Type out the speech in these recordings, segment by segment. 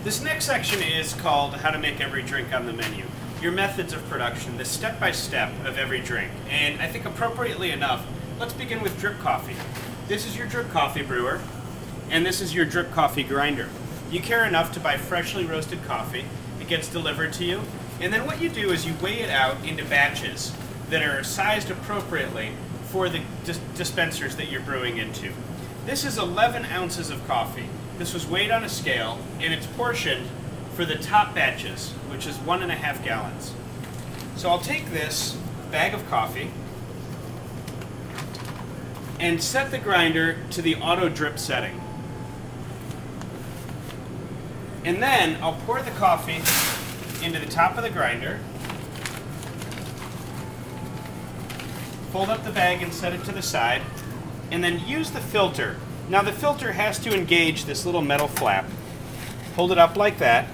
This next section is called How to Make Every Drink on the Menu. Your methods of production, the step-by-step of every drink. And I think appropriately enough, let's begin with drip coffee. This is your drip coffee brewer, and this is your drip coffee grinder. You care enough to buy freshly roasted coffee. It gets delivered to you, and then what you do is you weigh it out into batches that are sized appropriately for the dispensers that you're brewing into. This is 11 ounces of coffee. This was weighed on a scale, and it's portioned for the top batches, which is 1.5 gallons. So I'll take this bag of coffee and set the grinder to the auto drip setting. And then I'll pour the coffee into the top of the grinder, fold up the bag and set it to the side, and then use the filter. Now the filter has to engage this little metal flap. Hold it up like that,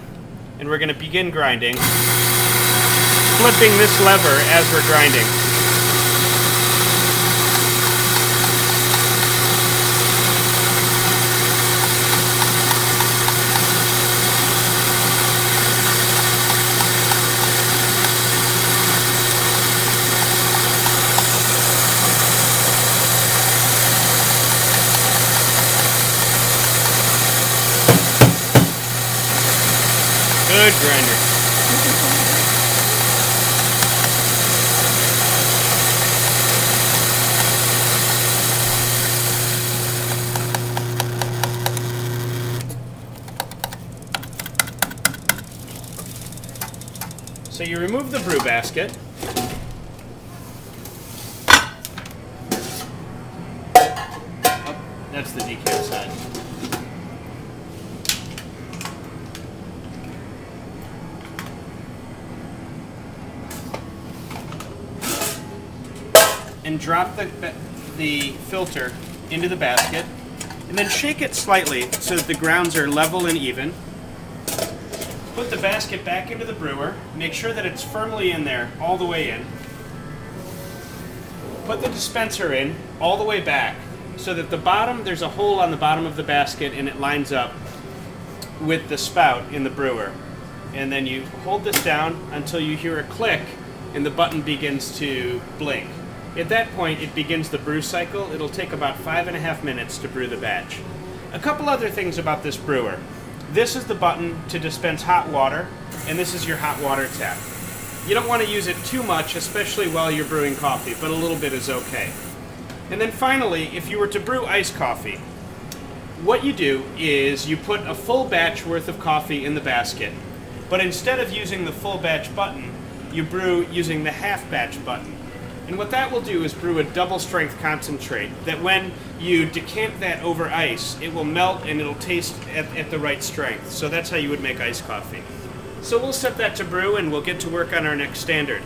and we're going to begin grinding, flipping this lever as we're grinding. Good grinder. So you remove the brew basket. Oh, that's the decaf side. And drop the filter into the basket, and then shake it slightly so that the grounds are level and even. Put the basket back into the brewer, make sure that it's firmly in there all the way in. Put the dispenser in all the way back so that the bottom, there's a hole on the bottom of the basket and it lines up with the spout in the brewer. And then you hold this down until you hear a click and the button begins to blink. At that point, it begins the brew cycle. It'll take about 5.5 minutes to brew the batch. A couple other things about this brewer. This is the button to dispense hot water, and this is your hot water tap. You don't want to use it too much, especially while you're brewing coffee, but a little bit is okay. And then finally, if you were to brew iced coffee, what you do is you put a full batch worth of coffee in the basket, but instead of using the full batch button, you brew using the half batch button. And what that will do is brew a double strength concentrate that when you decant that over ice, it will melt and it'll taste at the right strength. So that's how you would make iced coffee. So we'll set that to brew and we'll get to work on our next standard.